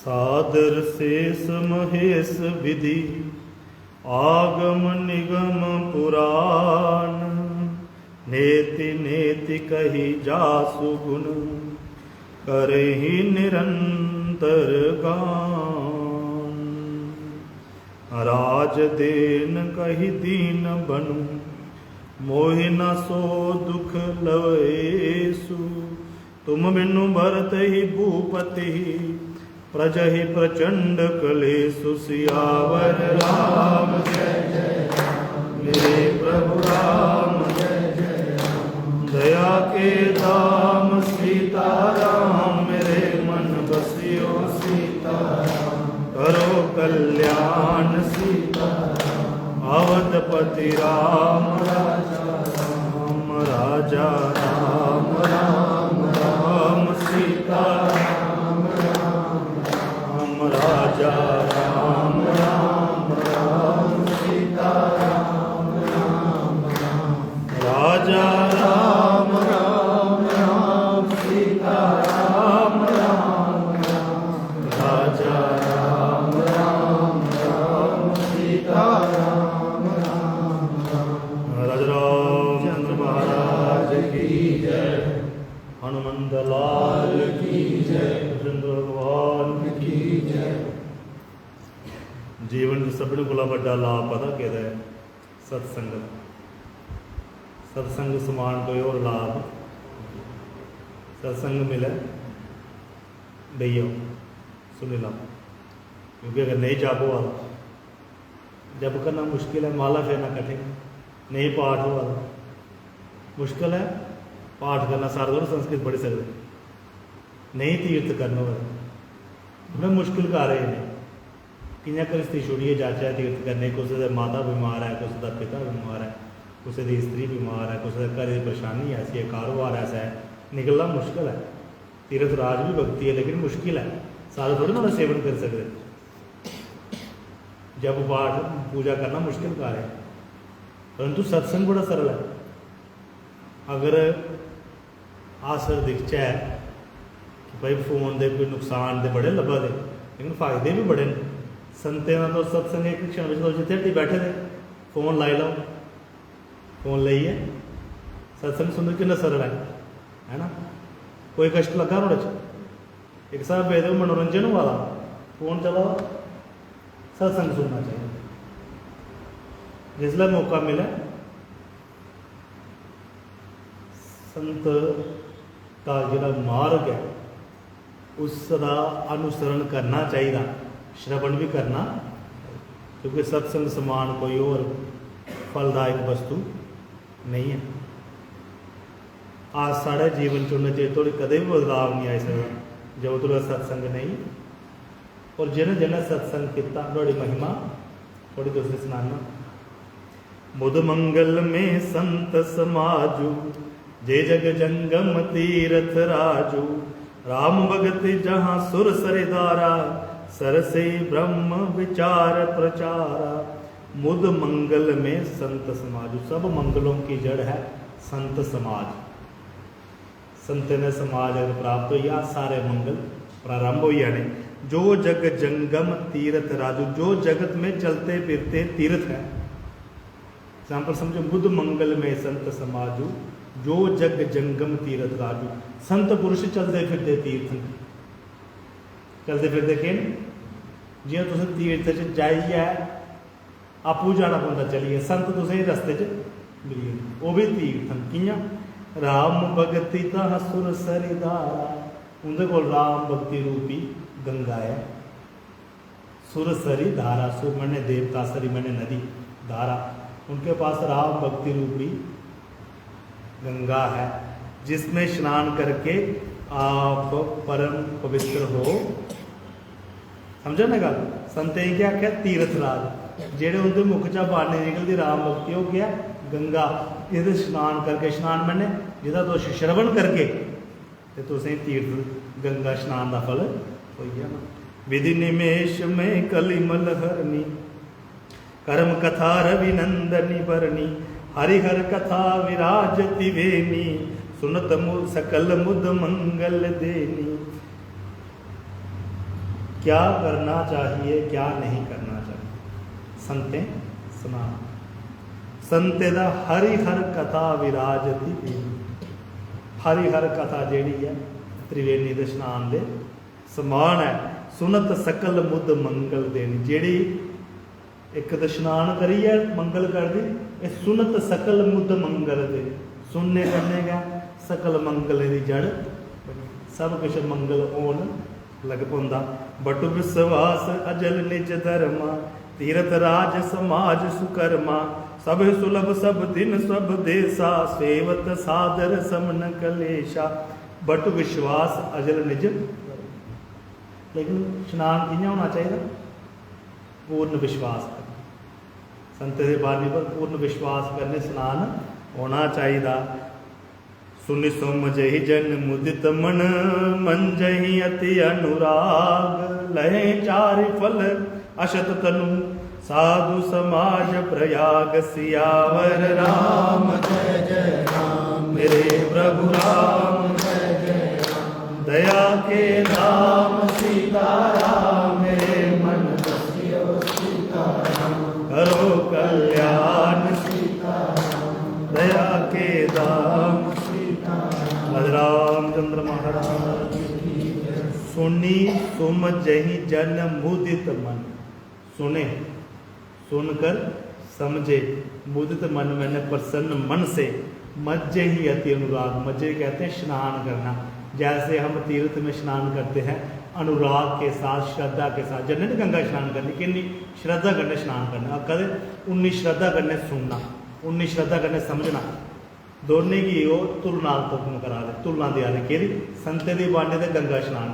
सादर शेष महेश विधि आगम निगम पुराण नेति नेति कही जासु गुण करहि निरंतर गान। राज देन कही दीन बनु मोहि न सो दुख लवेसु। तुम बिनु भरत ही भूपति प्रजहि प्रचंड कलेसु। सियावर राम जय जय राम मेरे प्रभु राम जय जय राम। दया के धाम सीताराम मेरे मन बसियो सीताराम। करो कल्याण सीताराम अवधपति राम राजा राम। राजा राम राम राम सीताराम राजा राम राम राम सीताराम राम राम। राजा राम राम राम सीताराम राम राम। राजा राम राम राम सीताराम राम राम। राजा रामचंद्र महाराज की जय। हनुमंत लाल की जय। चंद्र भगवान की जय। जीवन में सभी को बड़ा लाभ पता कहता है सत्संग। सत्संग समान कोई और लाभ सत्संग मिले भैया सुन लो। क्योंकि अगर नहीं जापो वाला जब करना मुश्किल है। माला फेरना कठिन नहीं पाठ हुआ मुश्किल है। पाठ करना सारे दोनों संस्कृत पढ़ सकते नहीं। तीर्थ करना वाला मैं मुश्किल कर रहे हैं कियां करिस्ती छुड़िए जाचा तीर्थ करने। किसी का माता बीमार है किसी का पिता बीमार है किसी की स्त्री बीमार है किसी घर की परेशानी ऐसी है कारोबार ऐसा है निकलना मुश्किल है। तीर्थ राज भी भक्ति है लेकिन मुश्किल है। सारे थोड़ी ना सेवन कर सकते। जब पाठ पूजा करना मुश्किल कार्य है परंतु सत्संग बड़ा सरल है। अगर आसर दिखचा है कि भाई फोन के कोई नुकसान तो बड़े लभा दे लेकिन फायदे भी बड़े हैं। संतें तो सत्संग एक क्षण में जिथे हट्टी बैठे थे फोन लाई लो। फोन लाइए सत्संग सुन कि सरल है ना। कोई कष्ट लगा नुड़े एक साहब भेद मनोरंजन वाला फोन चला सत्संग सुनना चाहिए। जिसले मौका मिले संत का जो मार्ग है उसका अनुसरण करना चाहिए। श्रवण भी करना क्योंकि सत्संग समान कोई और फलदायक वस्तु नहीं है। आज साढ़े जीवन चुनने चाहिए थोड़ी कदे भी बदलाव नहीं आई सकता जब थोड़ा सत्संग नहीं। और जिन्हें जिन्हें सत्संग किया थोड़ी महिमा थोड़ी दूसरी सुनाना। मुद मंगल में संत समाजू जे जग जंगम तीरथ राजू। राम भगति जहाँ सुर सरिदारा सरसे ब्रह्म विचार प्रचारा। मुद मंगल में संत समाजू। सब मंगलों की जड़ है संत समाज। संत ने समाज अगर प्राप्त हो या सारे मंगल प्रारंभ हो जाने। जो जग जंगम तीर्थ राजू जो जगत में चलते फिरते तीर्थ है। एग्जाम्पल समझो बुद्ध मंगल में संत समाजू जो जग जंगम तीर्थ राजू। संत पुरुष चलते फिरते तीर्थ चलते फिरते कि जियां तुम तीर्थ च जाइए आपू जाना पौंदा चलिए संत तुसें रस्ते च मिलिए वो भी तीर्थ कियां। राम भगति ता सुर सरिदारा उनके कोल राम भक्ति रूपी गंगा है। सुर सरी धारा सुर मने देवता सरी मने नदी धारा उनके पास राम भक्ति रूपी गंगा है जिसमें स्नान करके आप परम पवित्र हो। समझो ना गल। संत क्या आख्या तीर्थ राज जेड़े उनके मुख चा बाणी निकलती राम भक्ति हो गया गंगा। ये स्नान करके स्नान मैंने जिदा तो श्रवण करके तो तुसें तीर्थ गंगा स्नान का फल हो गया ना। विधि निमेश में कलिमल हरनी कर्म कथा रविनंदनी बरनी। हरिहर कथा विराजति वेनी सुनत सकल मुद मंगल देनी। क्या करना चाहिए क्या नहीं करना चाहिए। संते सुना संते दा हरिहर कथा विराजती। हरिहर कथा जिहड़ी है त्रिवेणी दे स्नान दे समान है। सुनत सकल मुद मंगल देनी। जिहड़ी एक तो स्नान करिए मंगल कर दी, सुनत सकल मुद मंगल दे। सुनने करने का सकल मंगल की जड़ सब कुछ मंगल होन लग पौंदा। बटु विश्वास अजल निज धर्मा तीरथ राज समाज सुकर्मा। सब सुलभ सब दिन सब देसा सेवत सादर समन कलेशा। बटु विश्वास अजल निज। लेकिन स्नान कि'यां होना चाहिए? पूर्ण विश्वास करना। संत दे बाणी पर पूर्ण विश्वास करने स्नान होना चाहिए। सुनि समझहि जन मुदित मन मन जहि अति अनुराग। लहे चारि फल अशत तनु साधु समाज प्रयाग। सियावर राम जय जय राम मेरे प्रभु राम जय जय राम। दया के नाम सीताराम मेरे मन बसियो सीताराम। करो कल्याण सीताराम दया के दाम सीताराम। रामचंद्र महाराज सुनी सुम जहि जन मुदित मन। सुने सुनकर समझे, मुदित मन मैंने प्रसन्न मन से। मज्जे ही अति अनुराग। मज्जे कहते हैं स्नान करना। जैसे हम तीर्थ में स्नान करते हैं अनुराग के साथ श्रद्धा के साथ। जन्ने ने गंगा स्नान करनी कि श्रद्धा करने स्नान करना। अब कदे उन्नी श्रद्धा करने सुनना, उन्नी श्रद्धा करने समझना। दोनों की वो तुलना तुम करा दे, तुलना दिया दे कि संते दी बाणी दे गंगा स्नान।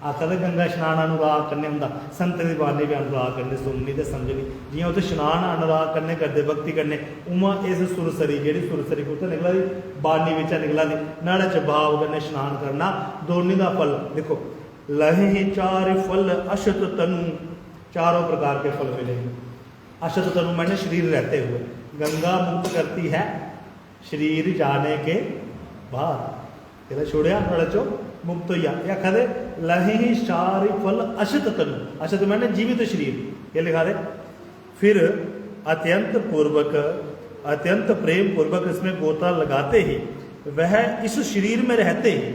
आखिर गंगा स्नान अनुराग करने होंदा, संत दी बाणी भी अनुराग करने सुननी ते समझनी। जियां उत्थे स्नान अनुराग करने करते भक्ति करने उमा इस सुरसरी जेहड़ी सुरसरी कुत्थे निकला दी बाणी विचा निकला दी नाड़े च भाव करने स्नान करना। दोनों का फल देखो। लहे चार फल अशत तनु। चारों प्रकार के फल मिलेंगे। अशत तनु मैंने शरीर रहते हुए। गंगा मुक्त करती है शरीर जाने के बाद। छोड़िया थोड़ा चो मुक्त हो या खदे लहे चार फल अशत तनु। अशत मैंने जीवित शरीर ये लिखा दे। फिर अत्यंत पूर्वक अत्यंत प्रेम पूर्वक इसमें गोता लगाते ही वह इस शरीर में रहते ही,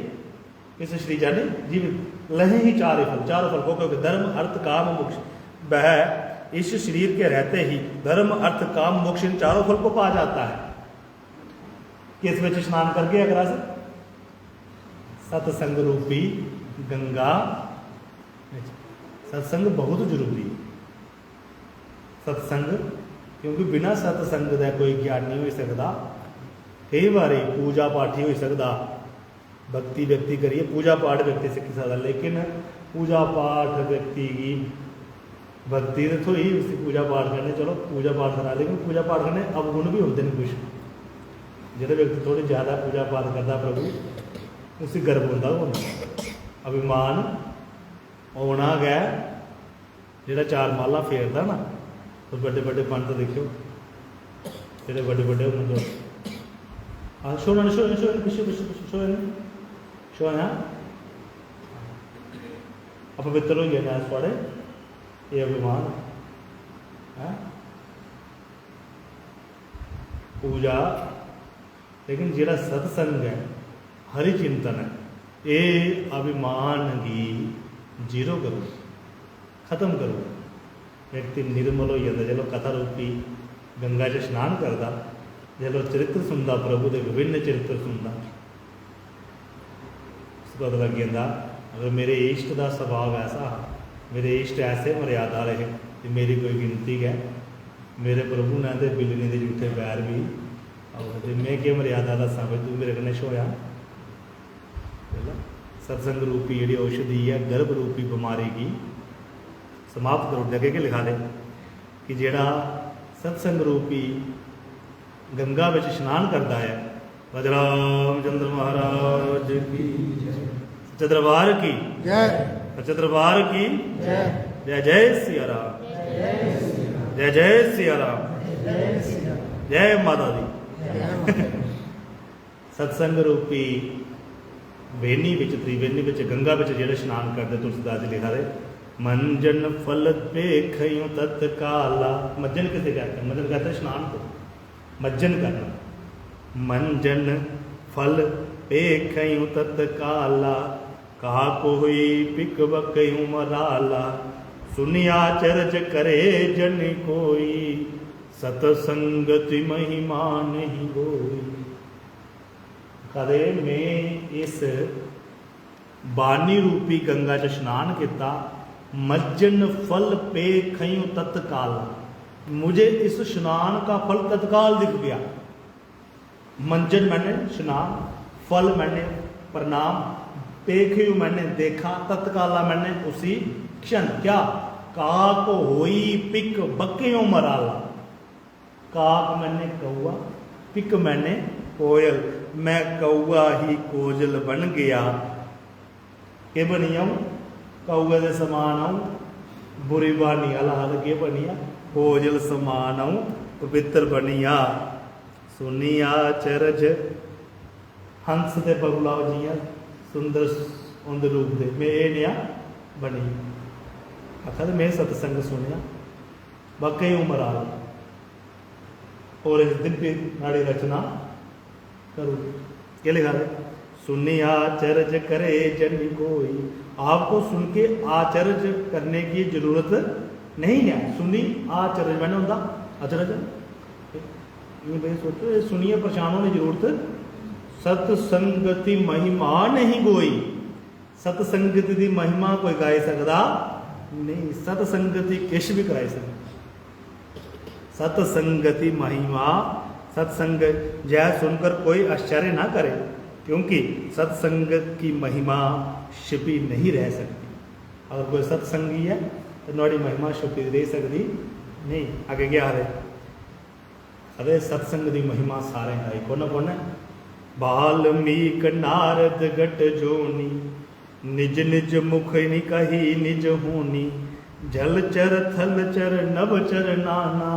इस शरीर जाने जीवित लहे ही चार फल, चारों फल को क्योंकि धर्म अर्थ काम मोक्ष। वह इस शरीर के रहते ही धर्म अर्थ काम मोक्ष इन चारों फल को पा जाता है। किस में स्नान करके अगर सत्संग रूपी गंगा। सत्संग बहुत जरूरी है। सत्संग क्योंकि बिना सत्संग का कोई ज्ञान नहीं हो सकता। कई बार पूजा पाठ ही हो सकता, भक्ति व्यक्ति करिए पूजा पाठ व्यक्ति सीख सकता, लेकिन पूजा पाठ व्यक्ति की भक्ति तो थोड़ी उसकी पूजा पाठ करने चलो पूजा पाठ करा, लेकिन पूजा पाठ करने अवगुण भी होते हैं कुछ। जो व्यक्ति थोड़ी ज़्यादा पूजा पाठ करता प्रभु उसी गर्व होता अभिमान होना गया। जो चार माला फेरता ना तो बड़े बड़े पंत देखो जो बड़े बड़े मतलब शो ना शो शो पिछले पिछले शो है शो है अपवित्र हो गया पड़े ये अभिमान है पूजा। लेकिन जिहड़ा सत्संग है हरि चिंतन है ये अभिमान की जीरो करो खत्म करो। व्यक्ति निर्मल हो जाता चलो कथा रूपी गंगा च स्नान करता चलो चरित्र सुनता प्रभु के विभिन्न चरित्र सुनता उसको पता लग जाता। अगर मेरे इष्ट का स्वभाव ऐसा मेरे इष्ट ऐसे मर्यादा रहे कि मेरी कोई गिनती है मेरे प्रभु ने तो बिल्ली के झूठे पैर भी और मैं क्या मर्यादा दसा भाई तू मेरे कन्नै छोया। सत्संग रूपी जी औषधि है गर्भ रूपी बीमारी की समाप्त करो। जगह के लिखा दे कि जेड़ा सत्संग रूपी गंगा में स्नान करता है रामचंद्र महाराज की सच्चे दरबार की जय, सच्चे दरबार की जय। जय सिया राम, जय जय सिया राम, जय माता दी। सत्संग रूपी वेनी विच त्रिवेणी विच गंगा विच जेड़े स्नान करते तुलसीदास जी लिखा दे मंजन फल पेखयूं तत्काला। मज्जन किसे कहते हैं? मज्जन कहते हैं स्नान को, मज्जन करना। मंजन फल पेखयूं तत्काला, कहा कोई पिक बकयूं मराला। सुनिया चरज करे जन कोई, सतसंगति महिमा नहीं गोई। कदे में इस बानी रूपी गंगा च स्नान किया, मज्जन फल पे खयूं तत्काल, मुझे इस स्नान का फल तत्काल दिख गया। मंजन मैंने स्नान, फल मैंने प्रणाम, पेखयू मैंने देखा, तत्काला मैंने उसी क्षण। क्या? काक होई पिक बकयों मराला। काक मैंने कौआ, पिक मैंने कोयल, मैं कौआ ही कोजल बन गया। के बनिया कौए दे समान आऊं, बुरी बानी अलाल के बनिया, कोजल समान आऊं पवित्र बनिया। सुनिया चरज हंस दे बगुलाओ जिया, सुंदर उंद रूप दे मैं ये नया बनी। आखा मैं सतसंग सुनिया बकई उम्र आ, और इस दिन की नाड़ी रचना करूँ। क्या लिखा है? सुनिया चरज करे जन कोई। आपको सुन के आचरज करने की जरूरत नहीं है। सुनी आचरज मैंने होता अचरज ये भाई सोचो, ये सुनिए परेशान होने की जरूरत। सतसंगति महिमा नहीं कोई, सतसंगति की महिमा कोई गाई सकता नहीं। सतसंगति किश भी कराई सकता। सतसंगति महिमा, सत्संग जय सुनकर कोई आश्चर्य ना करे, क्योंकि सत्संग की महिमा छिपी नहीं रह सकती। अगर कोई सत्संगी है तो नोड़ी महिमा छिपी रह सकती नहीं। आगे क्या है? अरे सत्संग की महिमा सारे आई कौन कौन है? बाल्मीक नारद गट जोनी, निज निज मुख नि कही निज होनी। जल चर थल चर नभ चर नाना,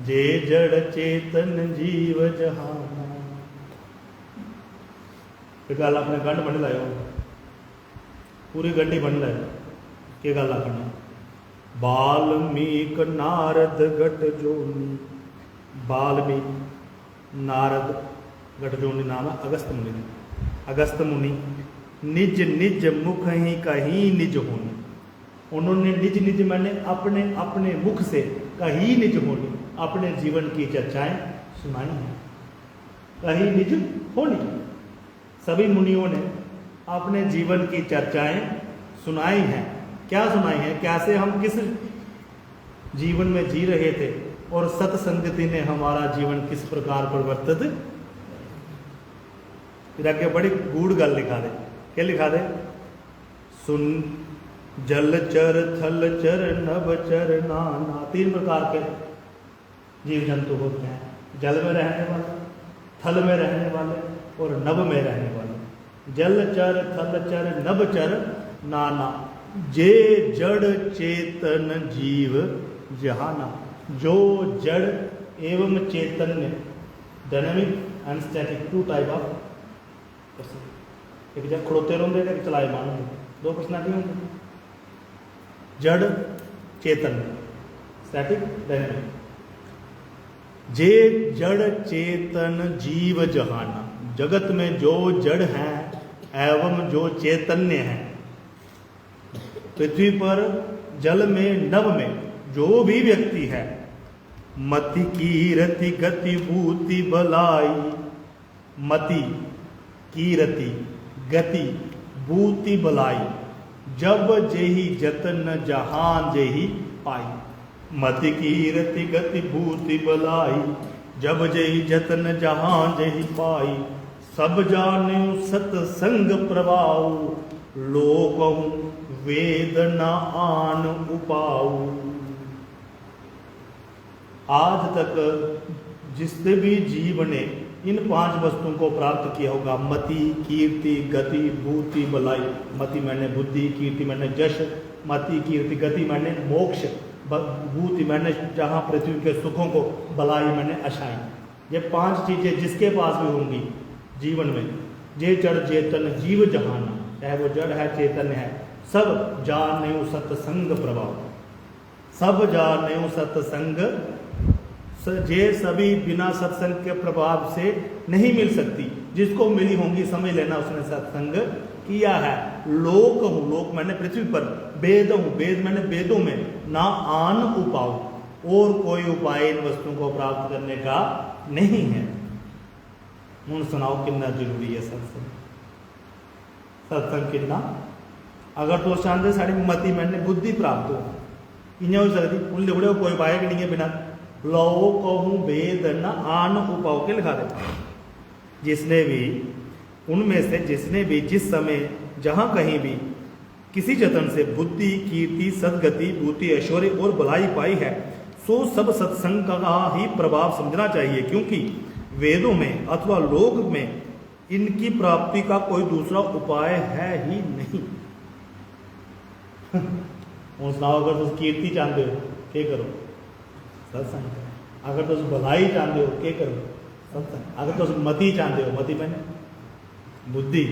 जे जड़ चेतन जीव जहाना। गल अपने गंढ बन लाओ, पूरी गंढी बन लाओ। के गल आखना? बाल्मीक नारद गट जोनी। बाल्मीक नारद गट जोनी नाम है अगस्त मुनि। अगस्त मुनि निज निज मुख ही कहीं निज होनी। उन्होंने निज निज मैंने अपने अपने मुख से कहीं निज होनी, अपने जीवन की चर्चाएं सुनाई हैं। कहीं निज होनी, सभी मुनियों ने अपने जीवन की चर्चाएं सुनाई हैं। क्या सुनाई हैं? कैसे हम किस जीवन में जी रहे थे और सत्संगति ने हमारा जीवन किस प्रकार परिवर्तित। फिर आगे बड़ी गूढ़ गल लिखा दे। क्या लिखा दे? सुन जल चर थल चर नभ चर नाना। 3 प्रकार के जीव जंतु होते हैं, जल में रहने वाले, थल में रहने वाले और नभ में रहने वाले। जल चर थल चर नभ चर नाना, जे जड़ चेतन जीव जहाना। जो जड़ एवं चैतन्य, dynamic and static, 2 type of person. एक जब खड़ोते रहेंगे, एक चलायमान होंगे, 2 पर्सनैलिटी होंगे। जड़ चेतन, स्टैटिक डायनामिक। जे जड़ चेतन जीव जहाना, जगत में जो जड़ हैं एवं जो चैतन्य हैं, पृथ्वी पर जल में नभ में जो भी व्यक्ति है, मति कीरति गति भूति बलाई। मति कीरति गति भूति बलाई, जब जेहि जतन जहान जेहि पाई। मति कीरति गति भूति बलाई, जब जेहि जतन जहान जेहि पाई। सब जान्यु सतसंग प्रभाऊ, लोकहु वेद न आन उपाऊ। आज तक जिसने भी जीव ने इन 5 वस्तुओं को प्राप्त किया होगा, मति कीर्ति गति भूति बलाई। मति मैंने बुद्धि, कीर्ति मैंने यश, मति कीर्ति गति मैंने मोक्ष, भूति मैंने जहाँ पृथ्वी के सुखों को, बलाई मैंने अशाई। ये 5 चीजें जिसके पास भी होंगी जीवन में, जे जड़ चेतन जीव जहाना, चाहे वो जड़ है चेतन है, सब जाने सतसंग प्रभाव, सब जाने सतसंग जे सभी बिना सत्संग के प्रभाव से नहीं मिल सकती, जिसको मिली होंगी समझ लेना उसने सत्संग किया है। लोक हूं, लोक मैंने पृथ्वी पर, वेद हूं, वेद मैंने वेदों में, ना आन उपाय, और कोई उपाय इन वस्तुओं को प्राप्त करने का नहीं है। हूं सुनाओ कितना जरूरी है सत्संग, सत्संग कितना। अगर तो चाहते साड़ी मति मैंने बुद्धि प्राप्त हो, इं हो सकती उन लिखड़े कोई उपाय नहीं है बिना लो कहूं वेद न आन उपाय के लिखा दे। जिसने भी उनमें से जिसने भी जिस समय जहां कहीं भी किसी जतन से बुद्धि कीर्ति सदगति भूति ऐश्वर्य और भलाई पाई है, सो सब सत्संग का ही प्रभाव समझना चाहिए, क्योंकि वेदों में अथवा लोक में इनकी प्राप्ति का कोई दूसरा उपाय है ही नहीं। सुनाओ, अगर तुम कीर्ति चाहते हो क्या करो, सत्संग करो। अगर तुम भलाई चाहते हो क्या करो, सत्संग। अगर तुम मति चाहते हो, मति मैंने बुद्धि,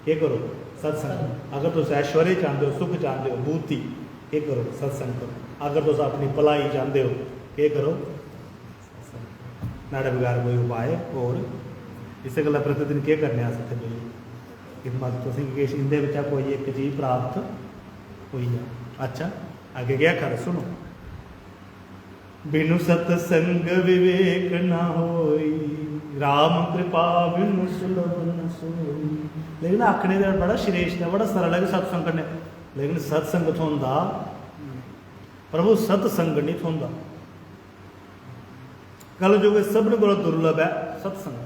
क्या करो, सत्संग। अगर तुम ऐश्वर्य चाहते हो, सुख चाहते हो, बुद्धि, क्या करो, सत्संग करो। अगर तुम अपनी भलाई चाहते हो क्या करो, नाड़े बगैर कोई उपाय और इसे गल प्रतिदिन क्या करने आ सकते भाई हिम्मत तुम इंदे कोई एक चीज प्राप्त हुई है। अच्छा आगे क्या कर सुनो, बिनु सत्संग विवेक न होई, राम कृपा बिनु सुलभ न सोई। लेकिन आखने का बड़ा श्रेष्ठ है, बड़ा सरल है सत्संग करने, लेकिन सत्संग थोंदा प्रभु सत्संग नहीं थोंदा। कल जो सब ने बड़ा दुर्लभ है सत्संग,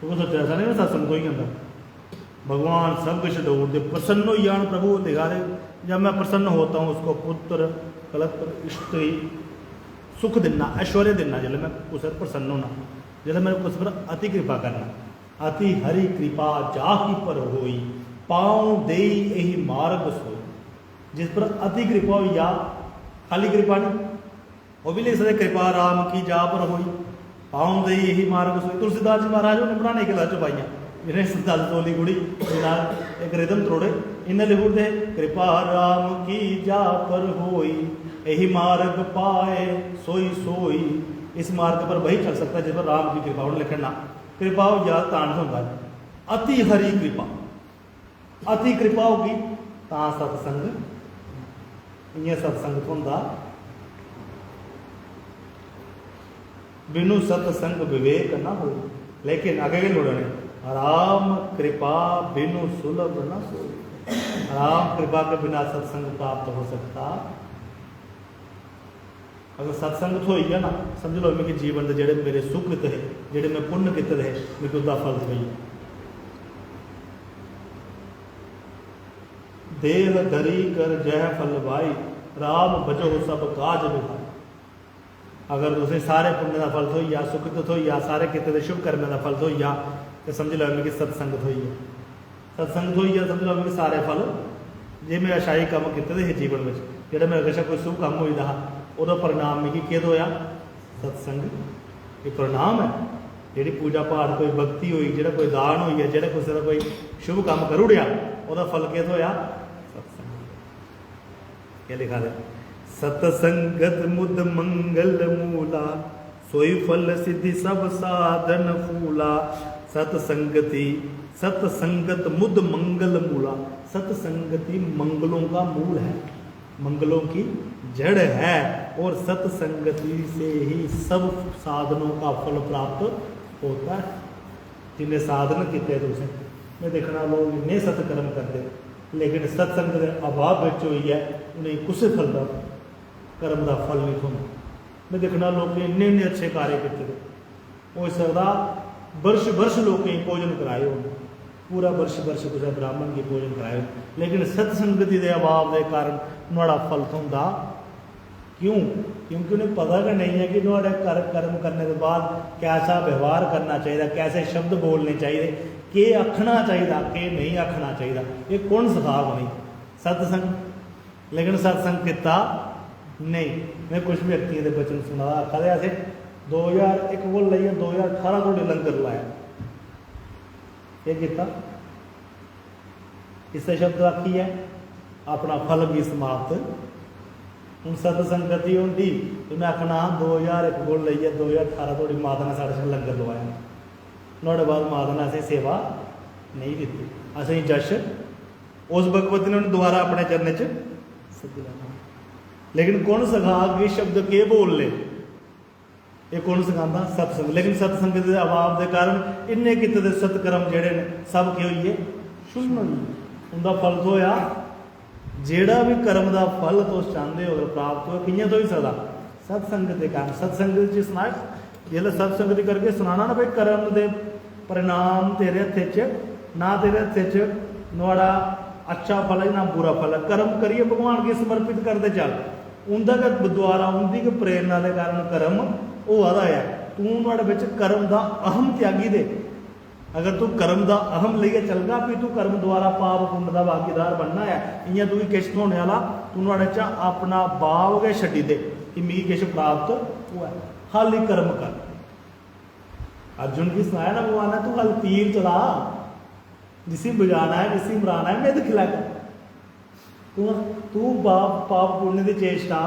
तो सोचा ऐसा नहीं सत्संग कोई कहता भगवान सब कुछ दौड़ दे, प्रसन्न हो जान प्रभु दिखा दे। जब मैं प्रसन्न होता हूँ उसको पुत्र कलत्र स्त्री सुख देना ऐश्वर्य देना, जब मैं उस पर प्रसन्न होना, जब मैं उस पर अति कृपा करना। अति हरि कृपा जाहि पर होई, पाँव दे यही मार्ग सोई। जिस पर अति कृपा हो या खाली कृपा नहीं, वो भी लिख सकते कृपा राम की जा पर होई, पाँव दे यही मार्ग सोई। तुलसीदास जी महाराज ने बनाने के लाच पाइया, जिन्हें संताल तोली गुड़ी एक रिदम तोड़े, इन्हें लिखुड़ दे कृपा राम की जा पर होई, यही मार्ग पाए सोई सोई। इस मार्ग पर वही चल सकता है जिस पर राम की कृपा उन्हें लिखना। कृपा हो या तान होगा, अति हरि कृपा, अति कृपा होगी ता सत्संग, इं सत्संग होंदा। बिनु सत्संग विवेक न हो, लेकिन आगे के लोगों ने राम कृपा बिनु सुलभ न सोई। राम कृपा के बिना सत्संग प्राप्त हो सकता। अगर सत्संग तो ही है ना, समझ लो मेरे जीवन के जेड़े मेरे सुख किते है, जेड़े मैं पुण्य किते है, मेरे उसका फल तो ही। देह धरी कर जय फल भाई, राम बचो सब काज विभाई। अगर तुम सारे पुण्य का फल थोई, सुख तो थोई, सारे किते शुभ कर्म का फल थोई, तो समझ लो कि सत्संग थोई है। सत्संग थोई है समझ लो कि सारे फल जे मैं अशाई काम किए जीवन में, जो मेरे कशा कोई शुभ काम होता वह परिणाम मिगी कि होया सत्संग। ये परिणाम है जी पूजा पाठ कोई भक्ति हुई, जो कोई दान हुई है, जो किसी का कोई शुभ काम कर उड़िया वह फल कि होया सत्संग। क्या लिखा है, सतसंगत मुद मंगल मूला, सोई फल सिद्धि सब साधन फूला। सतसंगति सतसंगत मुद मंगल मूला, सतसंगति मंगलों का मूल है, मंगलों की जड़ है, और सतसंगति से ही सब साधनों का फल प्राप्त होता है। जिन्हें साधन किए तुझे मैं देखना लोग इन्ने सत्कर्म करते, लेकिन सत्संग के अभाव में हुई है उन्हें कुछ फल का कर्म का फल नहीं होता। मैं देखना लोग इन्ने इन्ने अच्छे कार्य किए, हो सकता वर्ष वर्ष लोग भोजन कराए हो, पूरा वर्ष वर्ष कुछ ब्राह्मण की भोजन कराए, लेकिन सत्संगति के अभाव के कारण नुआड़ा फल होंदा क्यों? क्योंकि उन्हें पता भी नहीं है कि नुआड़े कर्म करने के बाद कैसा व्यवहार करना चाहिए, कैसे शब्द बोलने चाहिए, के आखना चाहिए, के नहीं आखना चाहिए, ये कौन सिखा नहीं सत्संग। लेकिन सत्संग किता नहीं। मैं कुछ व्यक्तियों के बचन सुना कदे ऐसे 2001 बोल लिया 2018 को लंगर लाया, ये किता इसे शब्द आखी है अपना फल भी समाप्त। हूँ सतसंगति होंगी तो मैं आखना 2001 गुण लीए 2018 थोड़ी माता ने साढ़े से लंगर लवाया, नोड़े बाद माता ने असें सेवा नहीं दी, असें जश उस भगवती ने दोबारा अपने चरण च सद्दी लैना। लेकिन कौन सिखा के शब्द के बोल ले, ये कौन सिखाता? सतसंग। लेकिन सतसंग के अभाव के कारण इन्ने किते सतकर्म जेड़े ने सब के होइए शून्य होइए, उनका फल तो होया जेड़ा भी कर्म का फल तो चाहते हो प्राप्त हो कियां तो ही सकता सतसंग के कारण। सतसंग सुना जो सतसंग करके सुनाना ना भाई कर्म के परिणाम तेरे हथे च ना, तेरे हथे च नुआड़ा अच्छा फल है ना बुरा फल है। कर्म करिए भगवान के समर्पित करते चल, उनका द्वारा उनकी प्रेरणा के कारण कर्म वो आदा है। तू नुआड़े विच कर्म का अहम त्यागी दे, अगर तू कर्म का अहम लेके चलगा भी तू कर्म द्वारा पाप पुण्य का भागीदार बनना है, इं तू भी किश होने वाला तू नुआड़े च अपना भाव गै छड्डी दे कि मिगी किश प्राप्त हुआ है, खाली कर्म कर। अर्जुन की सुनाया ना भगवान ने, तू हल तीर चला, जिसी बजाना है जिसी मराना है मैं खिला कर, तू पाप पुण्य की चेष्टा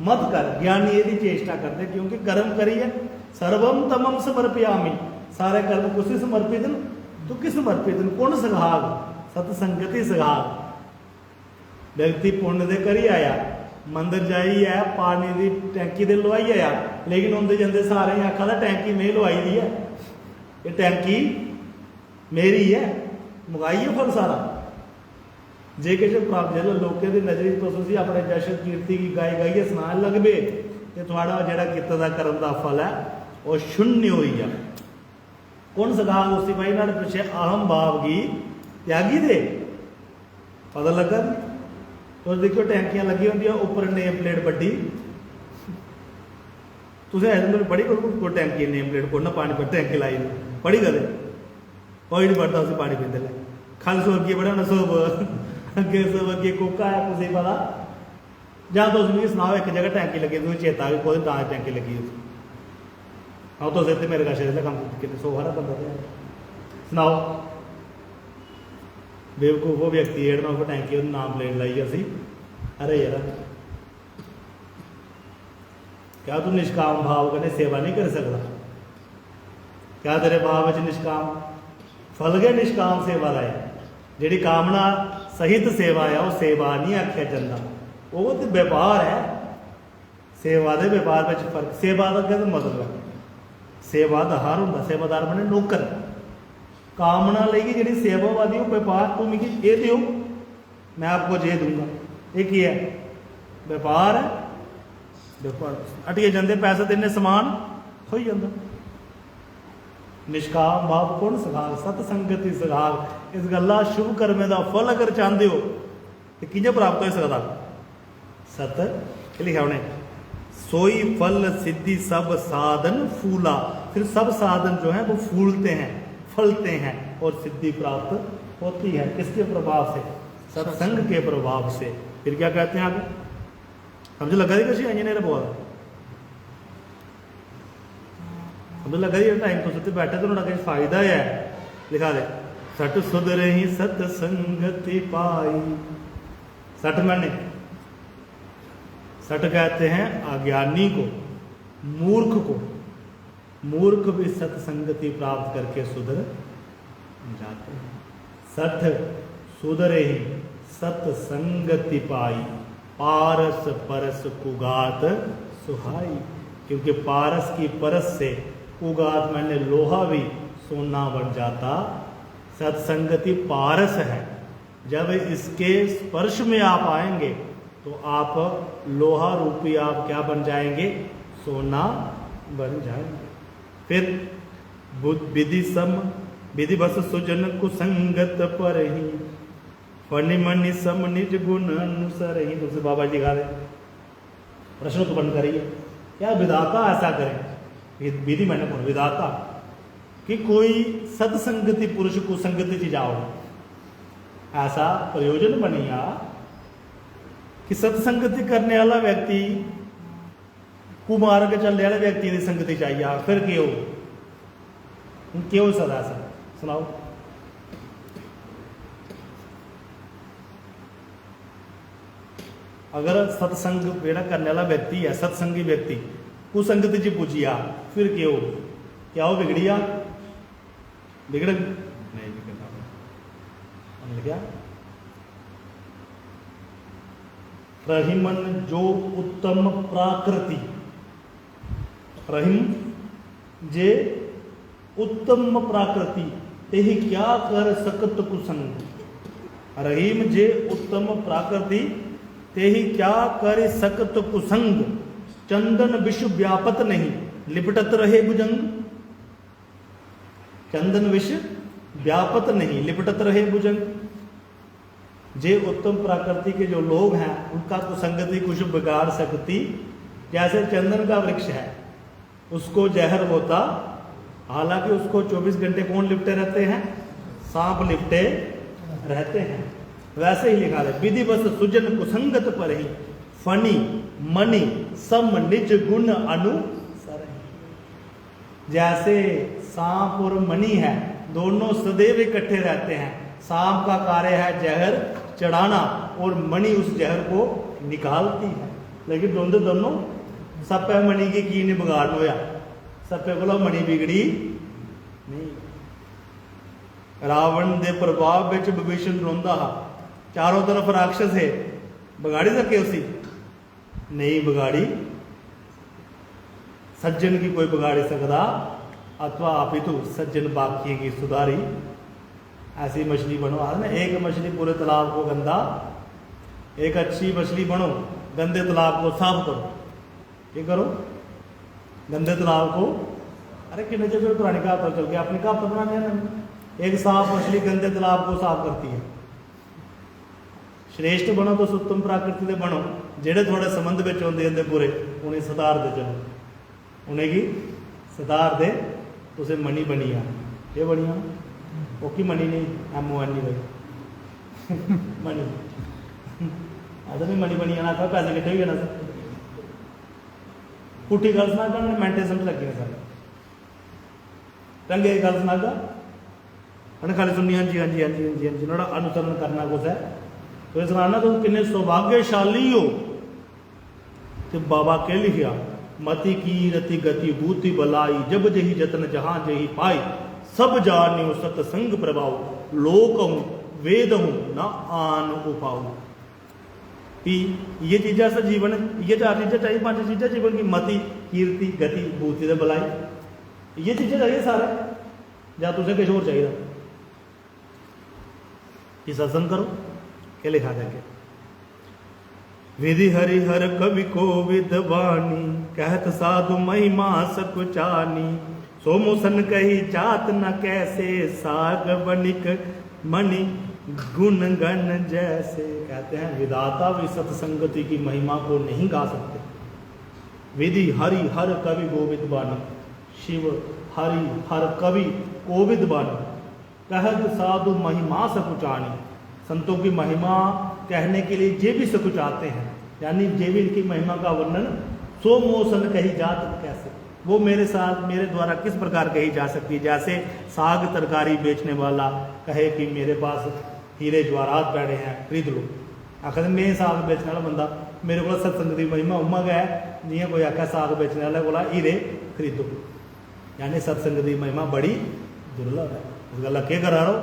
मत कर, ज्ञानी ये चेष्टा करते क्योंकि कर्म करिए सर्वम तमम समर्पयामि, सारे कर्म कुछ समर्पित न, तो किस समर्पित न? कौन सगाग? सतसंगति सगाग। व्यक्ति पुण्य दे करी आया, मंदिर जाई है, पानी की टैंकी दे लवाई आया, लेकिन आते जाते सारे आखा टैंकी मैं लवाई दी है, ये टैंकी मेरी है, मंगाइए फल सारा। जे किश प्राप्त जो लोगों की नजर तो तुम अपने जशन कीर्ति की गाइए सुनान लग पे तो थोड़ा जोड़ा किता दा कर्म का फल है वह शून्य हो गया। कौन सखा उसी भाई ना पिछे अहम भाव की त्यागी दे, पता लगा? तो देखो टैंकियां लगी होंगी उपर नेम प्लेट बड़ी, तुझे ऐसे पढ़ी कोई टैंकी नेम प्लेट को ना पानी पर टैंकी लाई पढ़ी कदे कोई नहीं पढ़ता, उसे पानी पीते ले खल सो अगे बड़ा ना सोब अगे सब अगे कोका है कुछ पता जहाँ तो उसमें सुनाओ एक जगह टैंकी लगी तुझे चेता आ कोई टैंकी लगी हाँ तो सिर मेरे कश कम कि सो हरा बंदा सुनाओ बेवकूफ वो व्यक्ति जेड़ा उस टैंकी नाम प्लेट लाई असी। अरे यार क्या तू निष्काम भाव कने सेवा नहीं कर सकता? क्या तेरे भाव में निष्काम फल गए? निष्काम सेवा का है जी कामना सहित सेवा है वह सेवा नहीं आख्या जाता, वो तो व्यापार है। सेवा के व्यापार में फर्क, सेवा का क्या मतलब है? सेवादार होंगे, सेवादार बने नौकर। कामना लेगी जी सेवावादी व्यापार, तू मिगी ये दो मैं आपको ये दूंगा, ये की है? व्यापार है। व्यापार अटिए जाते पैसे देने समान हो जाता। निष्काम भाव कौन सखाग? सतसंगति सखाग। इस गल्ला शुभ कर्मे का फल अगर चाहते हो तो किंजा प्राप्त हो सकता? सत लिखा उन्हें सोई फल सिद्धि सब साधन फूला। फिर सब साधन जो है वो फूलते हैं, फलते हैं और सिद्धि प्राप्त होती है। किसके प्रभाव से? सत्संग के प्रभाव से। फिर क्या कहते हैं आगे? समझ लगा दी कैसी इंजीनियर बहुत समझ लगा दी टाइम तो सत्य बैठे तो उन्होंने फायदा है लिखा दे सट सुध रही सत्संगति पाई। सट मैंने सट कहते हैं अज्ञानी को, मूर्ख को। मूर्ख भी सत्संगति प्राप्त करके सुधर जाते हैं। सठ सुधरे ही सत्संगति पाई, पारस परस कुगात सुहाई। क्योंकि पारस की परस से कुगात मैंने लोहा भी सोना बन जाता। सत्संगति पारस है, जब इसके स्पर्श में आप आएंगे तो आप लोहा रूपी आप क्या बन जाएंगे? सोना बन जाएंगे। फिर विधि सम विधि बस सुजन कुसंगत पर ही फनि मनि सम निज गुण अनुसर ही। तुलसी बाबा जी गा रहे प्रश्न उत्पन्न करिए क्या विधाता ऐसा करे? विधि मैंने कौन? विधाता कि कोई सत्संगति पुरुष कुसंगति च जाओ, ऐसा प्रयोजन बनिया कि सत्संगति करने वाला व्यक्ति कुमार्ग चलने वाले व्यक्ति की संगति चाहिए। फिर क्यों क्यों सदा ऐसा सुनाओ? अगर सत्संग बेड़ा करने वाला व्यक्ति है, सत्संगी व्यक्ति कुसंगत जी पूजिया, फिर क्यों क्या हो बिगड़िया? बिगड़ नहीं बिगड़ना क्या? रहीमन जो उत्तम प्राकृति, रहीम जे उत्तम प्राकृति ते ही क्या कर सकत कुसंग। रहीम जे उत्तम प्राकृति ते ही क्या कर सकत कुसंग। चंदन विश्व व्यापत नहीं लिपटत रहे भुजंग। चंदन विश्व व्यापत नहीं लिपटत रहे भुजंग। जे उत्तम प्रकृति के जो लोग हैं उनका कुसंगति कुछ बिगाड़ सकती। जैसे चंदन का वृक्ष है, उसको जहर होता, हालांकि उसको 24 घंटे कौन लिपटे रहते हैं? सांप लिपटे रहते हैं। वैसे ही लिखा है विधि बस सुजन कुसंगत पर ही फनी मणि सम निज गुण अनुसर। जैसे सांप और मणि है, दोनों सदैव इकट्ठे रहते हैं। सांप का कार्य है जहर चढ़ाना और मणि उस जहर को निकालती है। लेकिन दोनों सप्पे मणि की नहीं बिगाड़ होया, सप्पे को मणि बिगड़ी नहीं। रावण दे प्रभाव विच विभीषण रोंदा हा, चारों तरफ राक्षस है, बिगाड़ी सके उसी नहीं बिगाड़ी। सज्जन की कोई बिगाड़ी सकता अथवा आप ही तो सज्जन बाकी की सुधारी। ऐसी मछली बनो ना, एक मछली पूरे तालाब को गंदा, एक अच्छी मछली बनो, गंदे तालाब को साफ करो। ये करो गंदे तालाब को, अरे कितने जगह पुरानी कहावत चल के अपनी कहावत बनाने। एक साफ मछली गंदे तालाब को साफ करती है। श्रेष्ठ बनो तो उत्तम प्राकृति दे बनो, जेड़े थोड़े संबंध में आते पूरे उन्हें सुधार दे, चलो उन्हें की सुधार दे, उसे मनी बनिया। ये बनिया वो की मनी नहीं, MONE भाई मनी आदमी मनी बनिया ना था, पैसे कितने भी ना सर पुठी गल सुना कर मेंटे समझ लगी ना सर रंगे गल सुना कर खाली सुननी हाँ जी हाँ जी हाँ जी हाँ जी हाँ जी ना अनुसरण करना कुछ है। तो इस सुनाना तुम किन्ने सौभाग्यशाली हो कि बाबा के लिखिया मति की रति गति भूति बलाई जब जही जतन जहां जही पाई सब जान्यो सतसंग प्रभाव लोक हूं वेद हूं न आन उपाऊ। ये चीजा सा जीवन, ये 4 चीजें चाहिए, 5 चीजें जीवन की मति कीर्ति गति भूति बलाई, ये चीजें चाहिए सारे। या तुझे कुछ और चाहिए कि सत्संग करो के लिखा जाके विधि हरिहर कवि को विद्वानी कहत साधु महिमा सकुचानी सो मुसन कही जात न कैसे साग बनिक मणि गुण गण जैसे। कहते हैं विधाता भी सत्संगति की महिमा को नहीं गा सकते। विधि हरि हर कवि गोविद बानी, शिव हरि हर कवि कोविद बानी कहत साधु महिमा सकुचानी। संतों की महिमा कहने के लिए जे भी सकुचाते हैं, यानी जे भी इनकी महिमा का वर्णन सो मोसन कही जात कैसे, वो मेरे साथ मेरे द्वारा किस प्रकार कही जा सकती है। जैसे साग तरकारी बेचने वाला कहे कि मेरे पास हीरे जवाहरात बैठे हैं खरीद लो, आखिर मैं साग बेचने वाला बंदा मेरे को सत्संग की महिमा उमा गया जियां कोई आखा साग बेचने वाले को हीरे खरीदो, यानी सत्संग की महिमा बड़ी दुर्लभ है। इस गल के करा रहो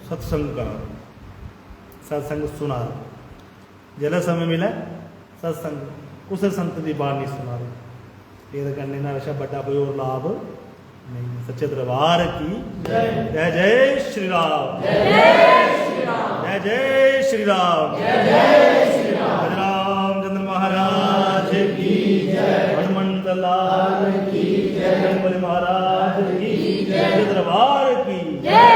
सत्संग करा, सत्संग सुना रहो, जरा समय मिला सत्संग उस संत की बात नहीं सुना रहे। ये करने ना अच्छा बड़ा कोई और लाभ नहीं। सच्चे दरबार की जय जय श्री राम, जय जय श्री राम, रामचंद्र महाराज की जय, हनुमंत लाल की जय, महाराज की जय, दरबार की जय।